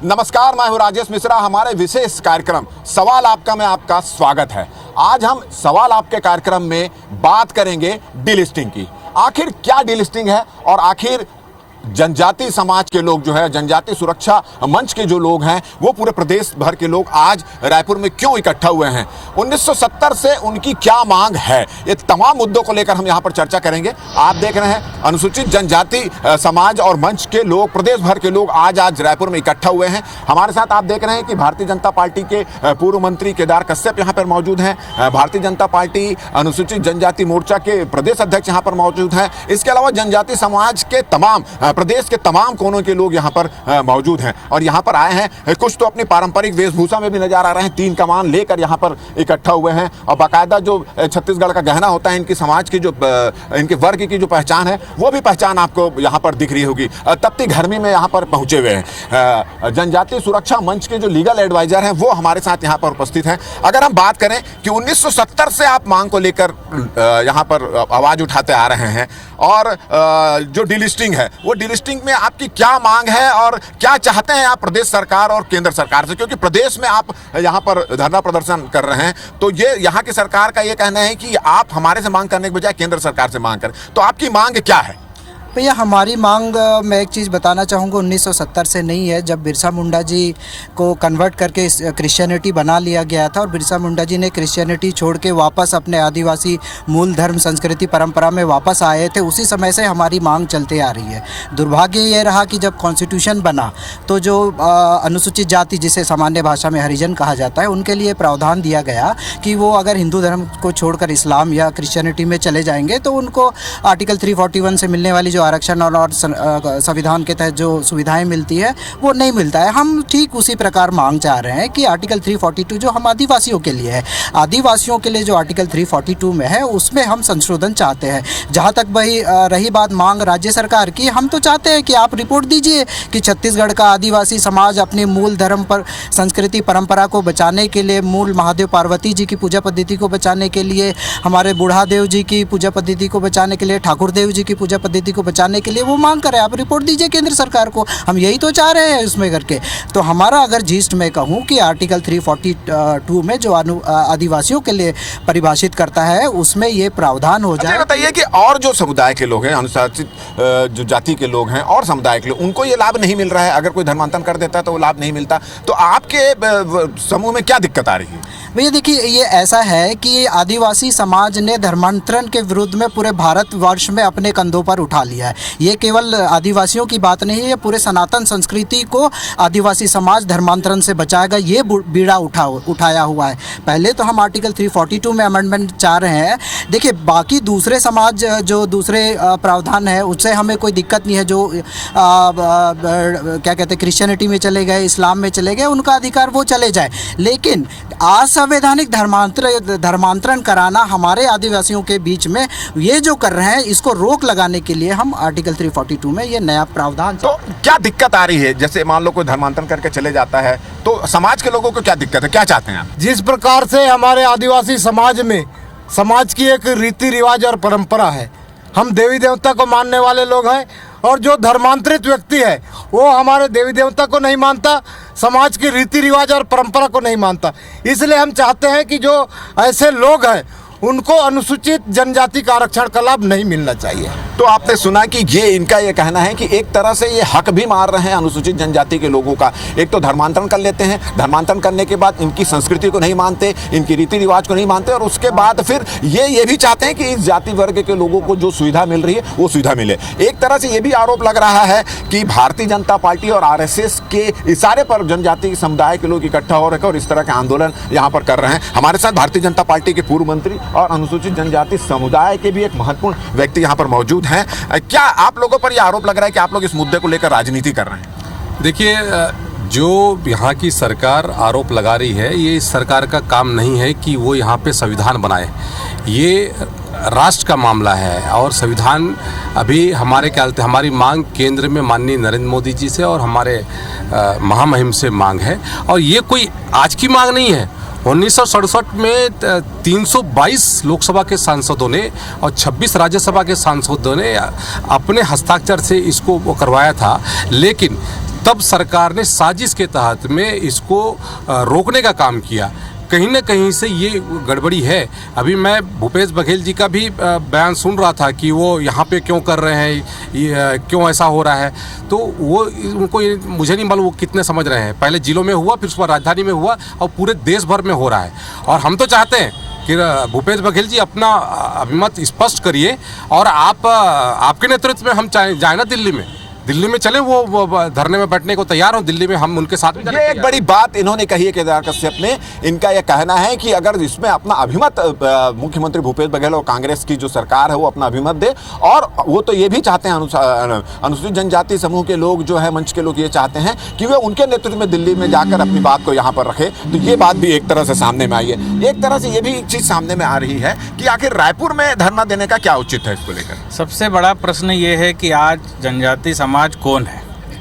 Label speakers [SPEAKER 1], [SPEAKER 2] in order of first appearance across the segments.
[SPEAKER 1] नमस्कार, मैं हूं राजेश मिश्रा। हमारे विशेष कार्यक्रम सवाल आपका में आपका स्वागत है। आज हम सवाल आपके कार्यक्रम में बात करेंगे डीलिस्टिंग की। आखिर क्या डीलिस्टिंग है और आखिर जनजाति समाज के लोग जो है, जनजाति सुरक्षा मंच के जो लोग हैं, वो पूरे प्रदेश भर के लोग आज रायपुर में क्यों इकट्ठा हुए हैं, 1970 से उनकी क्या मांग है, ये तमाम मुद्दों को लेकर हम यहाँ पर चर्चा करेंगे। आप देख रहे हैं अनुसूचित जनजाति समाज और मंच के लोग, प्रदेश भर के लोग आज रायपुर में इकट्ठा हुए हैं। हमारे साथ आप देख रहे हैं कि भारतीय जनता पार्टी के पूर्व मंत्री केदार कश्यप यहाँ पर मौजूद हैं। भारतीय जनता पार्टी अनुसूचित जनजाति मोर्चा के प्रदेश अध्यक्ष यहाँ पर मौजूद हैं। इसके अलावा जनजाति समाज के तमाम प्रदेश के तमाम कोनों के लोग यहाँ पर मौजूद हैं और यहाँ पर आए हैं। कुछ तो अपनी पारंपरिक वेशभूषा में भी नजर आ रहे हैं, 3 कमान लेकर यहाँ पर इकट्ठा हुए हैं और बाकायदा जो छत्तीसगढ़ का गहना होता है, इनकी समाज की जो इनके वर्ग की जो पहचान है, वो भी पहचान आपको यहाँ पर दिख रही होगी। तप्ती गर्मी में यहाँ पर पहुंचे हुए हैं। जनजाति सुरक्षा मंच के जो लीगल एडवाइजर हैं, वो हमारे साथ यहाँ पर उपस्थित हैं। अगर हम बात करें कि 1970 से आप मांग को लेकर यहाँ पर आवाज उठाते आ रहे हैं और जो डीलिस्टिंग है, वो डीलिस्टिंग में आपकी क्या मांग है और क्या चाहते हैं आप प्रदेश सरकार और केंद्र सरकार से? क्योंकि प्रदेश में आप यहाँ पर धरना प्रदर्शन कर रहे हैं, तो ये यहाँ की सरकार का ये कहना है कि आप हमारे से मांग करने के बजाय केंद्र सरकार से मांग करें, तो आपकी मांग क्या है?
[SPEAKER 2] भैया, हमारी मांग, मैं एक चीज़ बताना चाहूँगा, 1970 से नहीं है। जब बिरसा मुंडा जी को कन्वर्ट करके क्रिश्चियनिटी बना लिया गया था और बिरसा मुंडा जी ने क्रिश्चियनिटी छोड़ के वापस अपने आदिवासी मूल धर्म संस्कृति परंपरा में वापस आए थे, उसी समय से हमारी मांग चलते आ रही है। दुर्भाग्य ये रहा कि जब कॉन्स्टिट्यूशन बना तो जो अनुसूचित जाति, जिसे सामान्य भाषा में हरिजन कहा जाता है, उनके लिए प्रावधान दिया गया कि वो अगर हिंदू धर्म को छोड़कर इस्लाम या क्रिश्चियनिटी में चले जाएंगे तो उनको आर्टिकल 341 से मिलने वाली आरक्षण और संविधान के तहत जो सुविधाएं मिलती है वो नहीं मिलता है। हम ठीक उसी प्रकार मांग चाह रहे हैं कि आर्टिकल 342 जो हम आदिवासियों के लिए है, आदिवासियों के लिए जो आर्टिकल 342 में है, उसमें हम संशोधन चाहते हैं। जहां तक वही रही बात मांग राज्य सरकार की, हम तो चाहते हैं कि आप रिपोर्ट दीजिए कि छत्तीसगढ़ का आदिवासी समाज अपने मूल धर्म पर संस्कृति परंपरा को बचाने के लिए, मूल महादेव पार्वती जी की पूजा पद्धति को बचाने के लिए, हमारे बूढ़ादेव जी की पूजा पद्धति को बचाने के लिए, ठाकुर देव जी की पूजा पद्धति को बचाने के लिए वो मांग करें। आप रिपोर्ट दीजिए केंद्र सरकार को, हम यही तो चाह रहे हैं उसमें करके। तो हमारा अगर जीस्ट में कहूँ कि आर्टिकल 342 में जो आदिवासियों के लिए परिभाषित करता है, उसमें ये प्रावधान हो जाए।
[SPEAKER 1] बताइए कि और जो समुदाय के लोग हैं, अनुसूचित जो जाति के लोग हैं और समुदाय के लोग, उनको ये लाभ नहीं मिल रहा है। अगर कोई धर्मांतरण कर देता है तो वो लाभ नहीं मिलता, तो आपके समूह में क्या दिक्कत आ रही है?
[SPEAKER 2] भैया देखिए, ये ऐसा है कि आदिवासी समाज ने धर्मांतरण के विरुद्ध में पूरे भारतवर्ष में अपने कंधों पर उठा लिया है। ये केवल आदिवासियों की बात नहीं है, पूरे सनातन संस्कृति को आदिवासी समाज धर्मांतरण से बचाएगा, ये बीड़ा उठाया हुआ है। पहले तो हम आर्टिकल 342 में अमेंडमेंट चाह रहे हैं। देखिए, बाकी दूसरे समाज जो दूसरे प्रावधान है, उससे हमें कोई दिक्कत नहीं है। जो क्या कहते हैं, क्रिश्चियनिटी में चले गए, इस्लाम में चले गए, उनका अधिकार वो चले जाए, लेकिन असंवैधानिक धर्मांतरण कराना हमारे आदिवासियों के बीच में ये जो कर रहे हैं, इसको रोक लगाने के लिए हम आर्टिकल 342 में ये नया प्रावधान।
[SPEAKER 1] तो क्या दिक्कत आ रही है? जैसे मान लो कोई धर्मांतरण करके चले जाता है, तो समाज के लोगों को क्या दिक्कत है, क्या चाहते हैं आप?
[SPEAKER 3] जिस प्रकार से हमारे आदिवासी समाज में समाज की एक रीति रिवाज और परंपरा है, हम देवी देवता को मानने वाले लोग हैं, और जो धर्मांतरित व्यक्ति है वो हमारे देवी देवता को नहीं मानता, समाज की रीति रिवाज और परंपरा को नहीं मानता। इसलिए हम चाहते हैं कि जो ऐसे लोग हैं उनको अनुसूचित जनजाति का आरक्षण का लाभ नहीं मिलना चाहिए।
[SPEAKER 1] तो आपने सुना कि ये इनका ये कहना है कि एक तरह से ये हक भी मार रहे हैं अनुसूचित जनजाति के लोगों का। एक तो धर्मांतरण कर लेते हैं, धर्मांतरण करने के बाद इनकी संस्कृति को नहीं मानते, इनकी रीति रिवाज को नहीं मानते, और उसके बाद फिर ये भी चाहते हैं कि इस जाति वर्ग के लोगों को जो सुविधा मिल रही है वो सुविधा मिले। एक तरह से ये भी आरोप लग रहा है कि भारतीय जनता पार्टी और RSS के इशारे पर जनजाति समुदाय के लोग इकट्ठा हो रहे हैं और इस तरह के आंदोलन यहाँ पर कर रहे हैं। हमारे साथ भारतीय जनता पार्टी के पूर्व मंत्री और अनुसूचित जनजाति समुदाय के भी एक महत्वपूर्ण व्यक्ति यहाँ पर मौजूद हैं। क्या आप लोगों पर यह आरोप लग रहा है कि आप लोग इस मुद्दे को लेकर राजनीति कर रहे हैं?
[SPEAKER 4] देखिए, जो यहाँ की सरकार आरोप लगा रही है, ये इस सरकार का काम नहीं है कि वो यहाँ पे संविधान बनाए। ये राष्ट्र का मामला है और संविधान अभी हमारे ख्याल से हमारी मांग केंद्र में माननीय नरेंद्र मोदी जी से और हमारे महामहिम से मांग है, और ये कोई आज की मांग नहीं है। 1967 में 322 लोकसभा के सांसदों ने और 26 राज्यसभा के सांसदों ने अपने हस्ताक्षर से इसको करवाया था, लेकिन तब सरकार ने साजिश के तहत में इसको रोकने का काम किया। कहीं ना कहीं से ये गड़बड़ी है। अभी मैं भूपेश बघेल जी का भी बयान सुन रहा था कि वो यहाँ पे क्यों कर रहे हैं, क्यों ऐसा हो रहा है, तो वो उनको मुझे नहीं मालूम वो कितने समझ रहे हैं। पहले जिलों में हुआ, फिर उसके बाद राजधानी में हुआ और पूरे देश भर में हो रहा है। और हम तो चाहते हैं कि भूपेश बघेल जी अपना अभिमत स्पष्ट करिए और आपके नेतृत्व में हम जाए ना दिल्ली में चले, वो धरने में बैठने को तैयार हो, दिल्ली में हम उनके साथ भी।
[SPEAKER 1] ये एक बड़ी बात इन्होंने कही है केदार कश्यप ने। इनका यह कहना है कि अगर इसमें अपना अभिमत मुख्यमंत्री भूपेश बघेल और कांग्रेस की जो सरकार है वो अपना अभिमत दे, और वो तो ये भी चाहते हैं, अनुसूचित जनजाति समूह के लोग जो है, मंच के लोग ये चाहते हैं कि वे उनके नेतृत्व में दिल्ली में जाकर अपनी बात को यहाँ पर रखे। तो ये बात भी एक तरह से सामने में आई है। एक तरह से ये भी एक चीज सामने में आ रही है कि आखिर रायपुर में धरना देने का क्या उचित है इसको लेकर।
[SPEAKER 5] सबसे बड़ा प्रश्न ये है कि आज जनजाति समाज कौन है।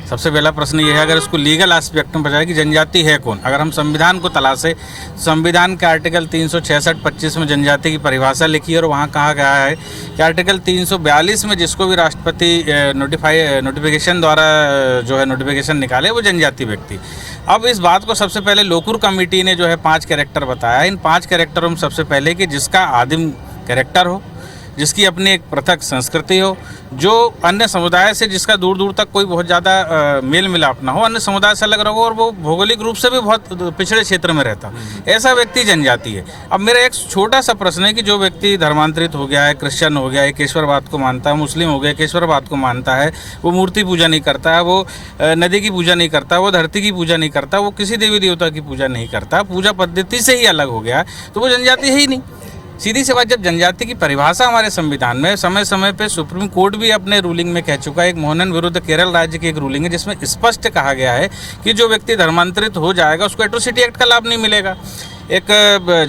[SPEAKER 5] सबसे पहला प्रश्न ये है, अगर इसको लीगल एस्पेक्ट में बताया कि जनजाति है कौन। अगर हम संविधान को तलाशे, संविधान के आर्टिकल 366-25 में जनजाति की परिभाषा लिखी है और वहाँ कहा गया है कि आर्टिकल 342 में जिसको भी राष्ट्रपति नोटिफिकेशन द्वारा जो है नोटिफिकेशन निकाले वो जनजाति व्यक्ति। अब इस बात को सबसे पहले लोकुर कमेटी ने जो है 5 कैरेक्टर बताया। इन 5 कैरेक्टरों में सबसे पहले कि जिसका आदिम कैरेक्टर हो, जिसकी अपनी एक पृथक संस्कृति हो, जो अन्य समुदाय से जिसका दूर दूर तक कोई बहुत ज़्यादा मेल मिलाप ना हो, अन्य समुदाय से अलग रहो और वो भौगोलिक रूप से भी बहुत पिछड़े क्षेत्र में रहता, ऐसा व्यक्ति जनजाति है। अब मेरा एक छोटा सा प्रश्न है कि जो व्यक्ति धर्मांतरित हो गया है, क्रिश्चियन हो गया है, केश्वरवाद को मानता है, मुस्लिम हो गया केश्वरवाद को मानता है, वो मूर्ति पूजा नहीं करता है, वो नदी की पूजा नहीं करता, वो धरती की पूजा नहीं करता, वो किसी देवी देवता की पूजा नहीं करता, पूजा पद्धति से ही अलग हो गया, तो वो जनजाति है ही नहीं। सीधी सी बात, जब जनजाति की परिभाषा हमारे संविधान में समय समय पे सुप्रीम कोर्ट भी अपने रूलिंग में कह चुका है। एक मोहनन विरुद्ध केरल राज्य की एक रूलिंग है जिसमें स्पष्ट कहा गया है कि जो व्यक्ति धर्मांतरित हो जाएगा उसको एट्रोसिटी एक्ट का लाभ नहीं मिलेगा। एक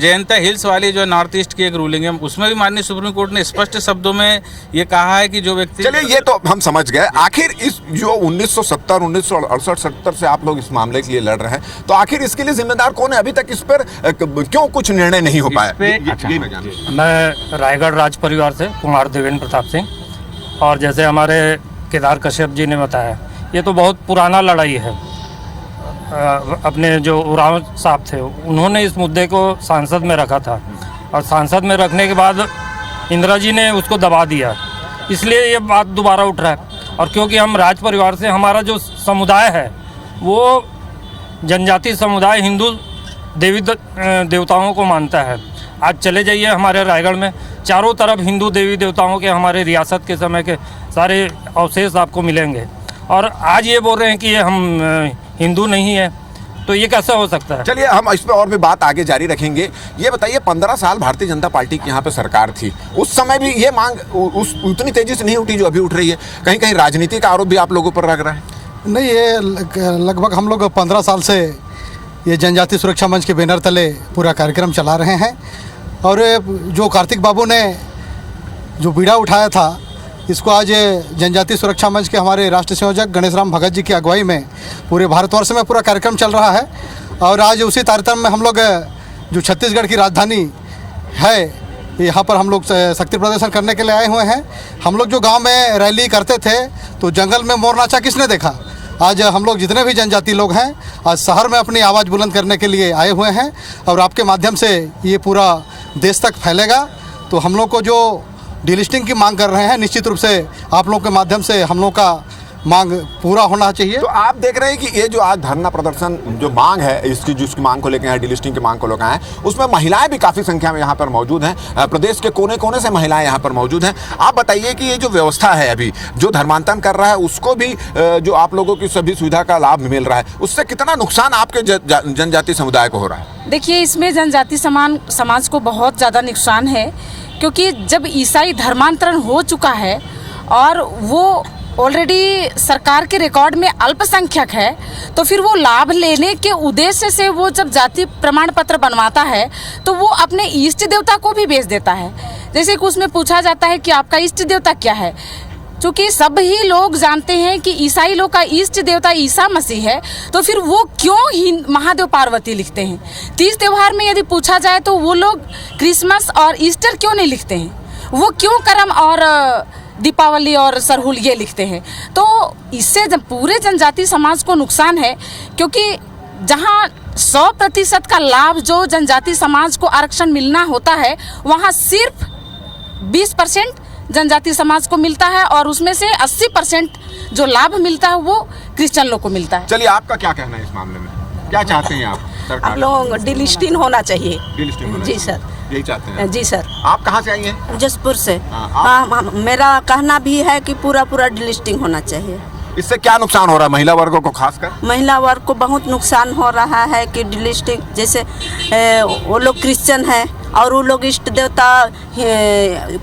[SPEAKER 5] जयंता हिल्स वाली जो नॉर्थ ईस्ट की एक रूलिंग है, उसमें भी माननीय सुप्रीम कोर्ट ने स्पष्ट शब्दों में ये कहा है कि जो व्यक्ति।
[SPEAKER 1] चलिए, ये तो हम समझ गए। आखिर इस जो 1970, 1968, 70 से आप लोग इस मामले के लिए लड़ रहे हैं, तो आखिर इसके लिए जिम्मेदार कौन है? अभी तक इस पर क्यों कुछ निर्णय नहीं हो पाया?
[SPEAKER 6] मैं रायगढ़ राज परिवार से कुमार देवेंद्र प्रताप सिंह, और जैसे हमारे केदार कश्यप जी ने बताया, ये तो बहुत पुराना लड़ाई है। अपने जो उरांव साहब थे उन्होंने इस मुद्दे को सांसद में रखा था, और सांसद में रखने के बाद इंदिरा जी ने उसको दबा दिया, इसलिए ये बात दोबारा उठ रहा है। और क्योंकि हम राज परिवार से, हमारा जो समुदाय है वो जनजाति समुदाय हिंदू देवी देवताओं को मानता है। आज चले जाइए हमारे रायगढ़ में, चारों तरफ हिंदू देवी देवताओं के हमारे रियासत के समय के सारे अवशेष आपको मिलेंगे, और आज ये बोल रहे हैं कि ये हम हिंदू नहीं है, तो ये कैसा हो सकता है?
[SPEAKER 1] चलिए, हम इस पर और भी बात आगे जारी रखेंगे। ये बताइए, 15 साल भारतीय जनता पार्टी की यहाँ पे सरकार थी, उस समय भी ये मांग उतनी तेजी से नहीं उठी जो अभी उठ रही है। कहीं कहीं राजनीति का आरोप भी आप लोगों पर लग रहा है।
[SPEAKER 7] नहीं, ये लगभग हम लोग 15 साल से ये जनजाति सुरक्षा मंच के बैनर तले पूरा कार्यक्रम चला रहे हैं, और जो कार्तिक बाबू ने जो बीड़ा उठाया था, इसको आज जनजाति सुरक्षा मंच के हमारे राष्ट्रीय संयोजक गणेश राम भगत जी की अगुवाई में पूरे भारतवर्ष में पूरा कार्यक्रम चल रहा है। और आज उसी तारतम्य में हम लोग जो छत्तीसगढ़ की राजधानी है, यहाँ पर हम लोग शक्ति प्रदर्शन करने के लिए आए हुए हैं। हम लोग जो गांव में रैली करते थे तो जंगल में मोर नाचा किसने देखा? आज हम लोग जितने भी जनजाति लोग हैं आज शहर में अपनी आवाज़ बुलंद करने के लिए आए हुए हैं, और आपके माध्यम से ये पूरा देश तक फैलेगा। तो हम लोग को जो डिलिस्टिंग की मांग कर रहे हैं, निश्चित रूप से आप लोग के माध्यम से हम लोग का मांग पूरा होना चाहिए।
[SPEAKER 1] तो आप देख रहे हैं कि ये जो आज धरना प्रदर्शन जो मांग है, इसकी जिसकी मांग को लेकर है, डिलिस्टिंग की मांग को लेकर है, उसमें महिलाएं भी काफ़ी संख्या में यहाँ पर मौजूद हैं। प्रदेश के कोने कोने से महिलाएं यहाँ पर मौजूद हैं। आप बताइए कि ये जो व्यवस्था है अभी जो धर्मांतरण कर रहा है, उसको भी जो आप लोगों की सभी सुविधा का लाभ मिल रहा है, उससे कितना नुकसान आपके जनजाति समुदाय को हो रहा है?
[SPEAKER 8] देखिए, इसमें जनजाति समाज को बहुत ज़्यादा नुकसान है, क्योंकि जब ईसाई धर्मांतरण हो चुका है और वो ऑलरेडी सरकार के रिकॉर्ड में अल्पसंख्यक है, तो फिर वो लाभ लेने के उद्देश्य से वो जब जाति प्रमाण पत्र बनवाता है तो वो अपने इष्ट देवता को भी बेच देता है। जैसे कि उसमें पूछा जाता है कि आपका इष्ट देवता क्या है, चूँकि सब ही लोग जानते हैं कि ईसाई लोग का इष्ट देवता ईसा मसीह है, तो फिर वो क्यों ही महादेव पार्वती लिखते हैं? तीज त्यौहार में यदि पूछा जाए तो वो लोग क्रिसमस और ईस्टर क्यों नहीं लिखते हैं? वो क्यों कर्म और दीपावली और सरहुल ये लिखते हैं। तो इससे जब पूरे जनजाति समाज को नुकसान है, क्योंकि जहाँ 100% का लाभ जो जनजाति समाज को आरक्षण मिलना होता है, वहाँ सिर्फ 20% जनजाति समाज को मिलता है और उसमें से 80% जो लाभ मिलता है वो क्रिश्चियन लोग को मिलता है।
[SPEAKER 1] चलिए, आपका क्या कहना है इस मामले में? क्या चाहते हैं आप सरकार?
[SPEAKER 9] हम लोग डिलिस्टिंग होना चाहिए।
[SPEAKER 1] डिलिस्टिंग होना
[SPEAKER 9] जी
[SPEAKER 1] चाहिए।
[SPEAKER 9] सर,
[SPEAKER 1] यही चाहते हैं?
[SPEAKER 9] जी सर।
[SPEAKER 1] आप कहाँ से आई हैं?
[SPEAKER 9] जसपुर से।
[SPEAKER 1] हाँ,
[SPEAKER 9] मेरा कहना भी है कि पूरा डिलिस्टिंग होना चाहिए।
[SPEAKER 1] इससे क्या नुकसान हो रहा है महिला वर्गों को खासकर?
[SPEAKER 9] महिला वर्ग को बहुत नुकसान हो रहा है कि डिलिस्टिंग जैसे वो लोग क्रिश्चियन हैं और वो लोग इष्ट देवता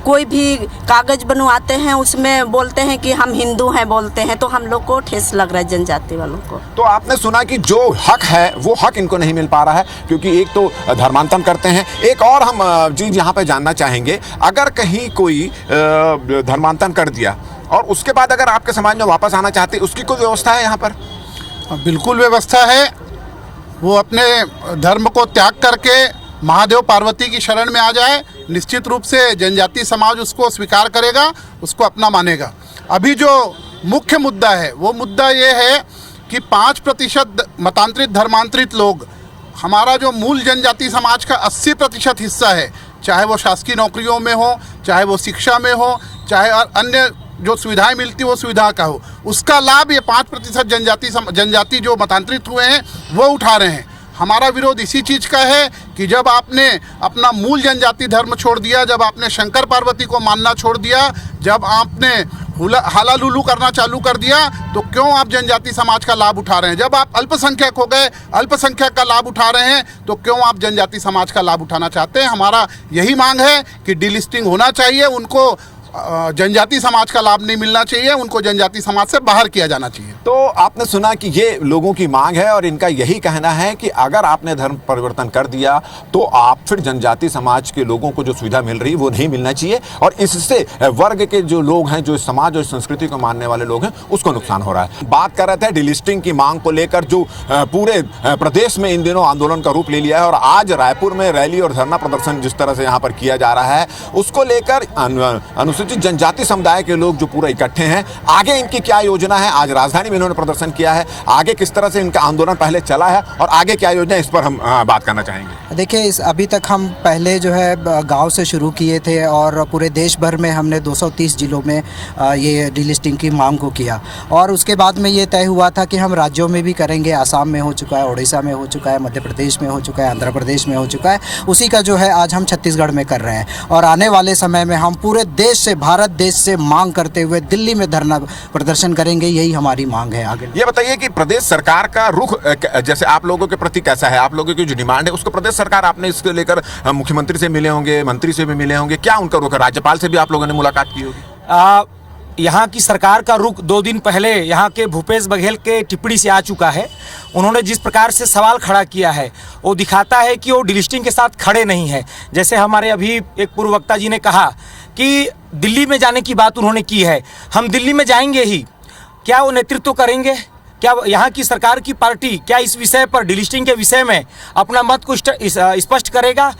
[SPEAKER 9] कोई भी कागज बनवाते हैं, उसमें बोलते हैं कि हम हिंदू हैं बोलते हैं, तो हम लोग को ठेस लग रहा है जनजाति वालों को।
[SPEAKER 1] तो आपने सुना कि जो हक है वो हक इनको नहीं मिल पा रहा है, क्योंकि एक तो धर्मांतरण करते हैं। एक और हम चीज़ यहाँ पे जानना चाहेंगे, अगर कहीं कोई धर्मांतरण कर दिया और उसके बाद अगर आपके समाज में वापस आना चाहते, उसकी कोई व्यवस्था है यहाँ पर?
[SPEAKER 10] बिल्कुल व्यवस्था है। वो अपने धर्म को त्याग करके महादेव पार्वती की शरण में आ जाए, निश्चित रूप से जनजाति समाज उसको स्वीकार करेगा, उसको अपना मानेगा। अभी जो मुख्य मुद्दा है वो मुद्दा ये है कि 5% मतांतरित धर्मांतरित लोग, हमारा जो मूल जनजाति समाज का 80% हिस्सा है, चाहे वो शासकीय नौकरियों में हो, चाहे वो शिक्षा में हो, चाहे अन्य जो सुविधाएं मिलती वो सुविधा का हो, उसका लाभ ये 5% जनजाति जो मतांतरित हुए हैं वो उठा रहे हैं। हमारा विरोध इसी चीज़ का है कि जब आपने अपना मूल जनजाति धर्म छोड़ दिया, जब आपने शंकर पार्वती को मानना छोड़ दिया, जब आपने हाला लुलू करना चालू कर दिया, तो क्यों आप जनजाति समाज का लाभ उठा रहे हैं? जब आप अल्पसंख्यक हो गए, अल्पसंख्यक का लाभ उठा रहे हैं, तो क्यों आप जनजाति समाज का लाभ उठाना चाहते हैं? हमारा यही मांग है कि डिलिस्टिंग होना चाहिए, उनको जनजाति समाज का लाभ नहीं मिलना चाहिए, उनको जनजाति समाज से बाहर किया जाना चाहिए।
[SPEAKER 1] तो आपने सुना कि ये लोगों की मांग है और इनका यही कहना है कि अगर आपने धर्म परिवर्तन कर दिया तो आप फिर जनजाति समाज के लोगों को जो सुविधा मिल रही वो नहीं मिलना चाहिए, और इससे वर्ग के जो लोग हैं, जो समाज और संस्कृति को मानने वाले लोग हैं, उसको नुकसान हो रहा है। बात कर रहे थे डिलिस्टिंग की मांग को लेकर, जो पूरे प्रदेश में इन दिनों आंदोलन का रूप ले लिया है, और आज रायपुर में रैली और धरना प्रदर्शन जिस तरह से यहाँ पर किया जा रहा है, उसको लेकर अनुसूचित जनजाति समुदाय के लोग जो पूरा इकट्ठे हैं। आगे इनकी क्या योजना है? आज राजधानी में इन्होंने प्रदर्शन किया है, आगे किस तरह से इनका आंदोलन पहले चला है और आगे क्या योजना है, इस पर हम बात करना चाहेंगे।
[SPEAKER 2] देखिए, अभी तक हम पहले जो है गांव से शुरू किए थे और पूरे देश भर में हमने 230 जिलों में ये डिलिस्टिंग की मांग को किया, और उसके बाद में ये तय हुआ था कि हम राज्यों में भी करेंगे। आसाम में हो चुका है, उड़ीसा में हो चुका है, मध्य प्रदेश में हो चुका है, आंध्र प्रदेश में हो चुका है। उसी का जो है आज हम छत्तीसगढ़ में कर रहे हैं, और आने वाले समय में हम पूरे देश से, भारत देश से मांग करते हुए दिल्ली में धरना प्रदर्शन करेंगे। यही हमारी मांग है। आगे
[SPEAKER 1] ये बताइए कि प्रदेश सरकार का रुख जैसे आप लोगों के प्रति कैसा है? आप लोगों की जो डिमांड है उसको प्रदेश सरकार, आपने इसको लेकर मुख्यमंत्री से मिले होंगे, मंत्री से भी मिले होंगे, क्या उनका रुख है? राज्यपाल से भी आप लोगों ने मुलाकात की होगी?
[SPEAKER 11] यहाँ की सरकार का रुख 2 दिन पहले यहाँ के भूपेश बघेल के टिप्पणी से आ चुका है। उन्होंने जिस प्रकार से सवाल खड़ा किया है वो दिखाता है कि वो डिलिस्टिंग के साथ खड़े नहीं है। जैसे हमारे अभी एक पूर्व वक्ता जी ने कहा कि दिल्ली में जाने की बात उन्होंने की है। हम दिल्ली में जाएंगे ही, क्या वो नेतृत्व करेंगे? क्या यहाँ की सरकार की पार्टी क्या इस विषय पर, डिलिस्टिंग के विषय में अपना मत को स्पष्ट करेगा?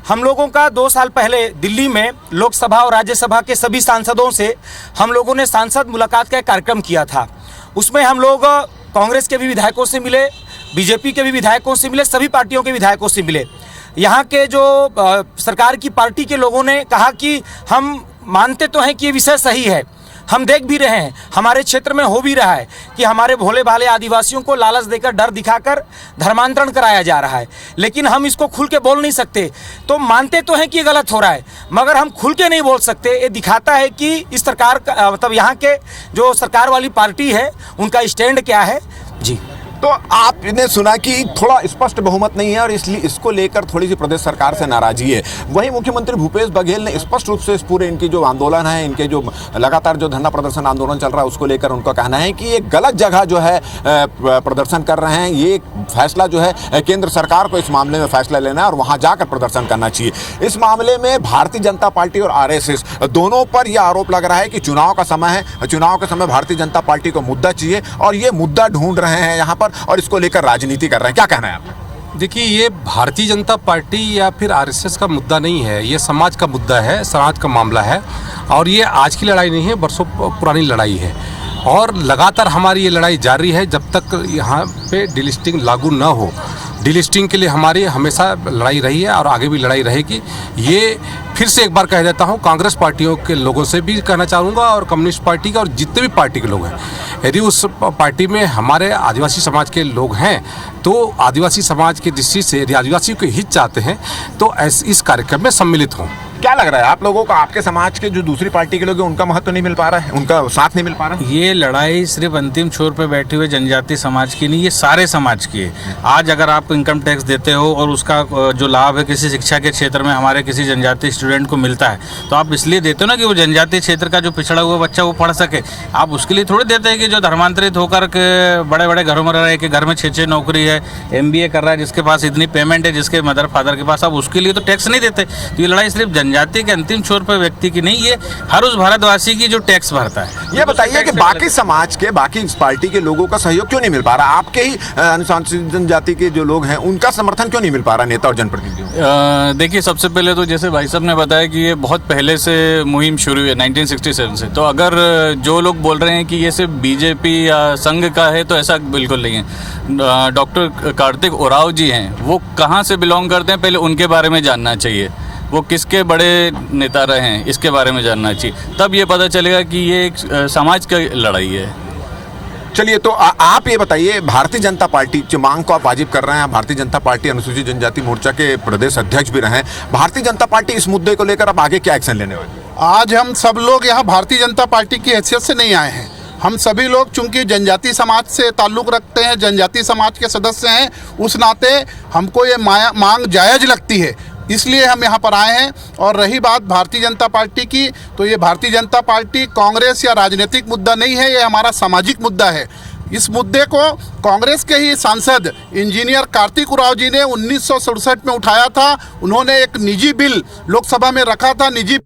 [SPEAKER 11] हम लोगों का 2 साल पहले दिल्ली में लोकसभा और राज्यसभा के सभी सांसदों से हम लोगों ने सांसद मुलाकात का कार्यक्रम किया था। उसमें हम लोग कांग्रेस के भी विधायकों से मिले, बीजेपी के भी विधायकों से मिले, सभी पार्टियों के विधायकों से मिले। यहाँ के जो सरकार की पार्टी के लोगों ने कहा कि हम मानते तो हैं कि ये विषय सही है, हम देख भी रहे हैं, हमारे क्षेत्र में हो भी रहा है कि हमारे भोले भाले आदिवासियों को लालच देकर, डर दिखाकर धर्मांतरण कराया जा रहा है, लेकिन हम इसको खुल के बोल नहीं सकते। तो मानते तो हैं कि ये गलत हो रहा है, मगर हम खुल के नहीं बोल सकते। ये दिखाता है कि इस सरकार का, मतलब यहाँ के जो सरकार वाली पार्टी है, उनका स्टैंड क्या है। जी,
[SPEAKER 1] तो आपने सुना कि थोड़ा स्पष्ट बहुमत नहीं है और इसलिए इसको लेकर थोड़ी सी प्रदेश सरकार से नाराजगी है। वहीं मुख्यमंत्री भूपेश बघेल ने स्पष्ट रूप से इस पूरे इनकी जो आंदोलन है, इनके जो लगातार जो धरना प्रदर्शन आंदोलन चल रहा है, उसको लेकर उनका कहना है कि ये गलत जगह जो है प्रदर्शन कर रहे हैं। ये फैसला जो है केंद्र सरकार को इस मामले में फैसला लेना है और वहाँ जाकर प्रदर्शन करना चाहिए। इस मामले में भारतीय जनता पार्टी और RSS दोनों पर यह आरोप लग रहा है कि चुनाव का समय है, चुनाव के समय भारतीय जनता पार्टी को मुद्दा चाहिए और ये मुद्दा ढूंढ रहे हैं यहाँ पर और इसको लेकर राजनीति कर रहे हैं। क्या कहना है आपका?
[SPEAKER 4] देखिए, ये भारतीय जनता पार्टी या फिर आरएसएस का मुद्दा नहीं है, ये समाज का मुद्दा है, समाज का मामला है। और ये आज की लड़ाई नहीं है, बरसों पुरानी लड़ाई है और लगातार हमारी ये लड़ाई जारी है जब तक यहाँ पे डिलिस्टिंग लागू ना हो। डिलिस्टिंग के लिए हमारी हमेशा लड़ाई रही है और आगे भी लड़ाई रहेगी। ये फिर से एक बार कह देता हूँ, कांग्रेस पार्टियों के लोगों से भी कहना चाहूँगा और कम्युनिस्ट पार्टी का और जितने भी पार्टी के लोग हैं, यदि उस पार्टी में हमारे आदिवासी समाज के लोग हैं तो आदिवासी समाज की दृष्टि से यदि आदिवासी के हित चाहते हैं तो इस कार्यक्रम में सम्मिलित हों।
[SPEAKER 1] क्या लग रहा है आप लोगों को, आपके समाज के जो दूसरी पार्टी के लोग हैं उनका महत्व नहीं मिल पा रहा है, उनका साथ नहीं मिल पा रहा है?
[SPEAKER 5] ये लड़ाई सिर्फ अंतिम छोर पे बैठे हुए जनजाति समाज की नहीं, ये सारे समाज की है। आज अगर आप इनकम टैक्स देते हो और उसका जो लाभ है किसी शिक्षा के क्षेत्र में हमारे किसी जनजाति स्टूडेंट को मिलता है तो आप इसलिए देते हो ना कि वो जनजाति क्षेत्र का जो पिछड़ा हुआ बच्चा वो पढ़ सके। आप उसके लिए थोड़ी देते हैं कि जो धर्मांतरित होकर के बड़े बड़े घरों में रह रहे, कि घर में 6-6 नौकरी है, MBA कर रहा है, जिसके पास इतनी पेमेंट है, जिसके मदर फादर के पास, आप उसके लिए तो टैक्स नहीं देते। तो ये लड़ाई सिर्फ जनजाति के अंतिम छोर पर व्यक्ति की नहीं, ये हर उस भारतवासी की जो टैक्स भरता है।
[SPEAKER 1] ये बताइए कि बाकी समाज के, बाकी इस पार्टी के लोगों का सहयोग क्यों नहीं मिल पा रहा? आपके ही अनुसूचित जनजाति के जो लोग हैं उनका समर्थन क्यों नहीं मिल पा रहा नेता और जनप्रतिनिधियों?
[SPEAKER 12] देखिए, सबसे पहले तो जैसे भाई साहब ने बताया कि ये बहुत पहले से मुहिम शुरू हुई है 1967 से। तो अगर जो लोग बोल रहे हैं कि ये सिर्फ बीजेपी या संघ का है तो ऐसा बिल्कुल नहीं है। डॉक्टर कार्तिक उरांव जी हैं, वो कहाँ से बिलोंग करते हैं, पहले उनके बारे में जानना चाहिए। वो किसके बड़े नेता रहे हैं इसके बारे में जानना चाहिए, तब ये पता चलेगा कि ये एक समाज की लड़ाई है।
[SPEAKER 1] चलिए, तो आप ये बताइए, भारतीय जनता पार्टी जो मांग को आप वाजिब कर रहे हैं, भारतीय जनता पार्टी अनुसूचित जनजाति मोर्चा के प्रदेश अध्यक्ष भी रहे हैं, भारतीय जनता पार्टी इस मुद्दे को लेकर अब आगे क्या एक्शन लेने वाली?
[SPEAKER 10] आज हम सब लोग यहाँ भारतीय जनता पार्टी की हैसियत से नहीं आए हैं। हम सभी लोग चूंकि जनजाति समाज से ताल्लुक़ रखते हैं, जनजाति समाज के सदस्य हैं, उस नाते हमको ये मांग जायज़ लगती है, इसलिए हम यहाँ पर आए हैं। और रही बात भारतीय जनता पार्टी की, तो ये भारतीय जनता पार्टी कांग्रेस या राजनीतिक मुद्दा नहीं है, ये हमारा सामाजिक मुद्दा है। इस मुद्दे को कांग्रेस के ही सांसद इंजीनियर कार्तिक उरांव जी ने 1967 में उठाया था। उन्होंने एक निजी बिल लोकसभा में रखा था, निजी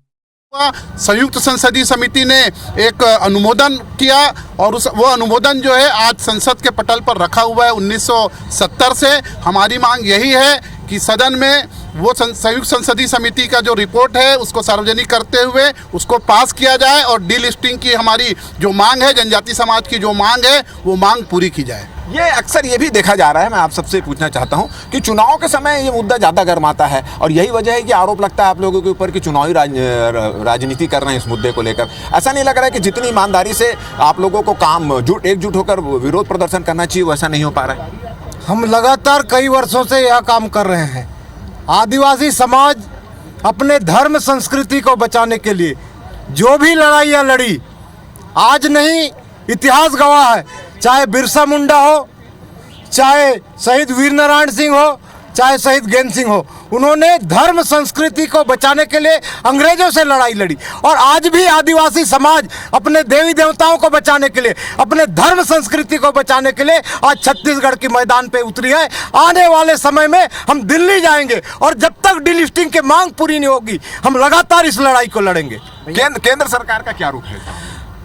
[SPEAKER 10] संयुक्त संसदीय समिति ने एक अनुमोदन किया और वो अनुमोदन जो है आज संसद के पटल पर रखा हुआ है 1970 से। हमारी मांग यही है कि सदन में वो संयुक्त संसदीय समिति का जो रिपोर्ट है उसको सार्वजनिक करते हुए उसको पास किया जाए और डीलिस्टिंग की हमारी जो मांग है, जनजाति समाज की जो मांग है, वो मांग पूरी की जाए।
[SPEAKER 1] ये अक्सर ये भी देखा जा रहा है, मैं आप सबसे पूछना चाहता हूं कि चुनाव के समय ये मुद्दा ज़्यादा गर्माता है और यही वजह है कि आरोप लगता है आप लोगों के ऊपर कि चुनावी राजनीति कर रहे हैं इस मुद्दे को लेकर। ऐसा नहीं लग रहा है कि जितनी ईमानदारी से आप लोगों को काम एकजुट होकर विरोध प्रदर्शन करना चाहिए वैसा नहीं हो पा रहा है?
[SPEAKER 3] हम लगातार कई वर्षों से यह काम कर रहे हैं। आदिवासी समाज अपने धर्म संस्कृति को बचाने के लिए जो भी लड़ाइयाँ लड़ी, आज नहीं इतिहास गवाह है, चाहे बिरसा मुंडा हो, चाहे शहीद वीर नारायण सिंह हो, चाहे शहीद गेंद सिंह हो, उन्होंने धर्म संस्कृति को बचाने के लिए अंग्रेजों से लड़ाई लड़ी। और आज भी आदिवासी समाज अपने देवी देवताओं को बचाने के लिए, अपने धर्म संस्कृति को बचाने के लिए आज छत्तीसगढ़ के मैदान पे उतरी है। आने वाले समय में हम दिल्ली जाएंगे और जब तक डीलिस्टिंग की मांग पूरी नहीं होगी हम लगातार इस लड़ाई को लड़ेंगे।
[SPEAKER 1] केंद्र सरकार का क्या रुख है?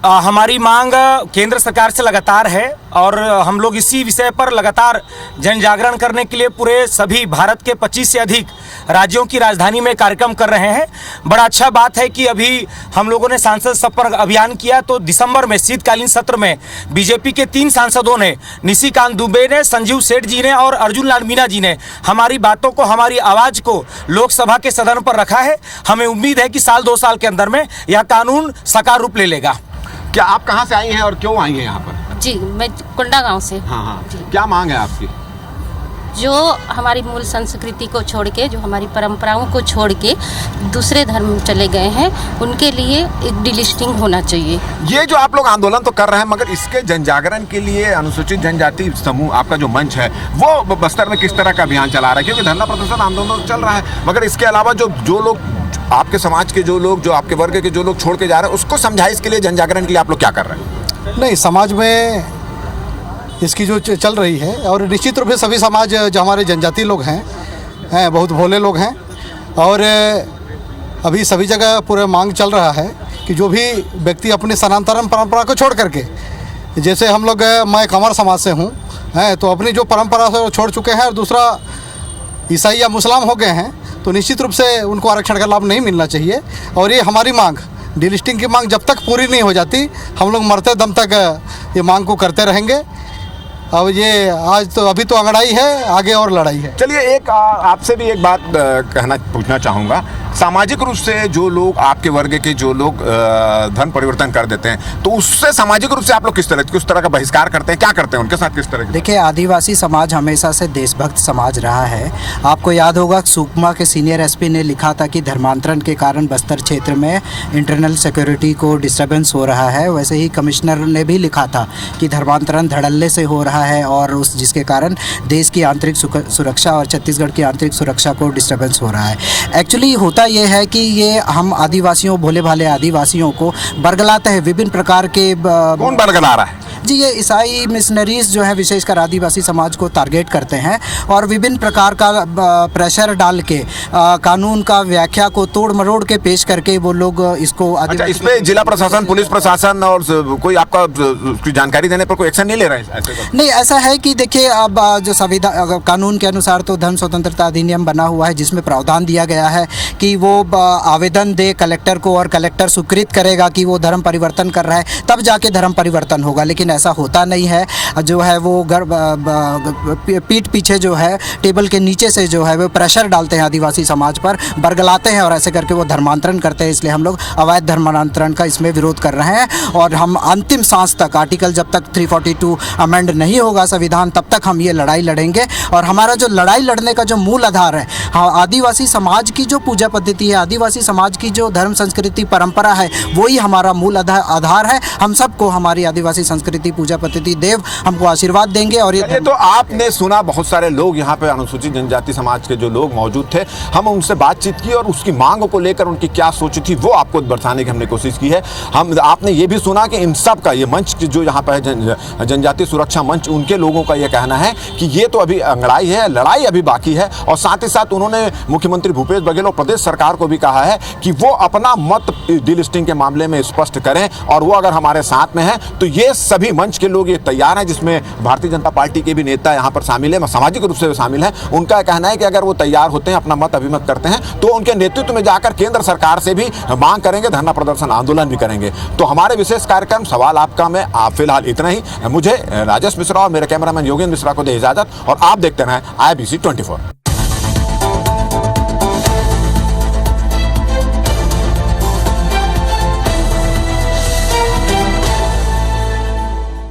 [SPEAKER 11] हमारी मांग केंद्र सरकार से लगातार है और हम लोग इसी विषय पर लगातार जन जागरण करने के लिए पूरे सभी भारत के 25 से अधिक राज्यों की राजधानी में कार्यक्रम कर रहे हैं। बड़ा अच्छा बात है कि अभी हम लोगों ने सांसद संपर्क अभियान किया तो दिसंबर में शीतकालीन सत्र में बीजेपी के 3 सांसदों ने, निशिकांत दुबे ने, संजीव सेठ जी ने और अर्जुन लाल मीणा जी ने हमारी बातों को, हमारी आवाज़ को लोकसभा के सदन पर रखा है। हमें उम्मीद है कि 2 साल के अंदर में यह कानून साकार रूप ले लेगा।
[SPEAKER 1] क्या आप कहाँ से आई हैं और क्यों आई हैं यहाँ पर?
[SPEAKER 13] जी, मैं कुंडा गांव से।
[SPEAKER 1] हाँ, क्या मांग है आपकी?
[SPEAKER 13] जो हमारी मूल संस्कृति को छोड़ के, जो हमारी परंपराओं को छोड़ के दूसरे धर्म चले गए हैं, उनके लिए एक डीलिस्टिंग होना चाहिए।
[SPEAKER 1] ये जो आप लोग आंदोलन तो कर रहे हैं, मगर इसके जन जागरण के लिए अनुसूचित जनजाति समूह आपका जो मंच है वो बस्तर में किस तरह का अभियान चला रहा है? क्योंकि धरना प्रदर्शन आंदोलन चल रहा है, मगर इसके अलावा जो लोग आपके समाज के, जो लोग, जो आपके वर्ग के जो लोग छोड़ के जा रहे हैं, उसको समझाइश के लिए, जन जागरण के लिए आप लोग क्या कर रहे हैं?
[SPEAKER 7] नहीं, समाज में इसकी जो चल रही है और निश्चित रूप से सभी समाज जो हमारे जनजाति लोग हैं बहुत भोले लोग हैं और अभी सभी जगह पूरा मांग चल रहा है कि जो भी व्यक्ति अपनी सनातन परंपरा को छोड़ करके, जैसे हम लोग, मैं कंवर समाज से हूँ, तो अपनी जो परंपरा से छोड़ चुके हैं और दूसरा ईसाई या मुसलमान हो गए हैं तो निश्चित रूप से उनको आरक्षण का लाभ नहीं मिलना चाहिए। और ये हमारी मांग, डीलिस्टिंग की मांग जब तक पूरी नहीं हो जाती हम लोग मरते दम तक ये मांग को करते रहेंगे। अब ये आज तो अभी तो अंगड़ाई है, आगे और लड़ाई है।
[SPEAKER 1] चलिए एक आपसे भी एक बात पूछना चाहूँगा। सामाजिक रूप से जो लोग आपके वर्ग के जो लोग धर्म परिवर्तन कर देते हैं तो उससे सामाजिक रूप से आप लोग किस तरह का बहिष्कार करते हैं, क्या करते हैं उनके साथ, किस तरह?
[SPEAKER 2] देखिए, आदिवासी समाज हमेशा से देशभक्त समाज रहा है। आपको याद होगा सुकमा के सीनियर एसपी ने लिखा था कि धर्मांतरण के कारण बस्तर क्षेत्र में इंटरनल सिक्योरिटी को डिस्टर्बेंस हो रहा है। वैसे ही कमिश्नर ने भी लिखा था कि धर्मांतरण धड़ल्ले से हो रहा है और जिसके कारण देश की आंतरिक सुरक्षा और छत्तीसगढ़ की आंतरिक सुरक्षा को डिस्टर्बेंस हो रहा है। एक्चुअली होता ये है कि ये हम आदिवासियों, भोले भाले आदिवासियों को बरगलाते हैं विभिन्न प्रकार के।
[SPEAKER 1] कौन बरगला रहा है
[SPEAKER 2] जी? ये ईसाई मिशनरीज जो है विशेषकर आदिवासी समाज को टारगेट करते हैं और विभिन्न प्रकार का प्रेशर डाल के कानून का व्याख्या को तोड़ मरोड़ के पेश करके वो लोग इसको।
[SPEAKER 1] अच्छा, इस पे जिला प्रशासन, पुलिस प्रशासन और कोई आपका उसकी जानकारी देने पर कोई एक्शन नहीं ले रहा है?
[SPEAKER 2] नहीं, ऐसा है कि देखिए, अब जो संविधान कानून के अनुसार तो धर्म स्वतंत्रता अधिनियम बना हुआ है जिसमें प्रावधान दिया गया है कि वो आवेदन दे कलेक्टर को और कलेक्टर स्वीकृत करेगा कि वो धर्म परिवर्तन कर रहा है, तब जाके धर्म परिवर्तन होगा। लेकिन ऐसा होता नहीं है। जो है वो पीठ पीछे जो है टेबल के नीचे से जो है वो प्रेशर डालते हैं आदिवासी समाज पर, बरगलाते हैं और ऐसे करके वो धर्मांतरण करते हैं। इसलिए हम लोग अवैध धर्मांतरण का इसमें विरोध कर रहे हैं और हम अंतिम सांस तक, आर्टिकल जब तक 342 अमेंड नहीं होगा संविधान, तब तक हम ये लड़ाई लड़ेंगे। और हमारा जो लड़ाई लड़ने का जो मूल आधार है, आदिवासी समाज की जो पूजा पद्धति है, आदिवासी समाज की जो धर्म संस्कृति परंपरा है, वही हमारा मूल आधार है। हम सबको हमारी आदिवासी संस्कृति, पूजा पद्धति, देव हमको आशीर्वाद देंगे। और ये
[SPEAKER 1] तो आपने सुना, बहुत सारे लोग यहाँ पे अनुसूचित जनजाति समाज के जो लोग मौजूद थे, हम उनसे बातचीत की और उसकी मांगों को लेकर उनकी क्या सोच थी वो आपको दर्शाने की हमने कोशिश की है। आपने ये भी सुना कि इन सब का ये मंच जो यहाँ पर है जनजाति सुरक्षा मंच, उनके लोगों का ये कहना है कि ये तो अभी अंगड़ाई है, लड़ाई अभी बाकी है। और साथ ही साथ उन्होंने मुख्यमंत्री भूपेश बघेल और प्रदेश सरकार को भी कहा है कि वो अपना मत डीलिस्टिंग के मामले में स्पष्ट करें और वो अगर हमारे साथ में है तो ये सभी मंच के लोग ये तैयार हैं, जिसमें भारतीय जनता पार्टी के भी नेता यहाँ पर शामिल है, सामाजिक रूप से शामिल हैं। उनका कहना है कि अगर वो तैयार होते हैं, अपना मत अभिमत करते हैं, तो उनके नेतृत्व में जाकर केंद्र सरकार से भी मांग करेंगे, धरना प्रदर्शन आंदोलन भी करेंगे। तो हमारे विशेष कार्यक्रम सवाल आपका में फिलहाल इतना ही। मुझे राजेश मिश्रा और मेरे कैमरामैन योगेंद्र मिश्रा को दे इजाजत और आप देखते रहें IBC 24।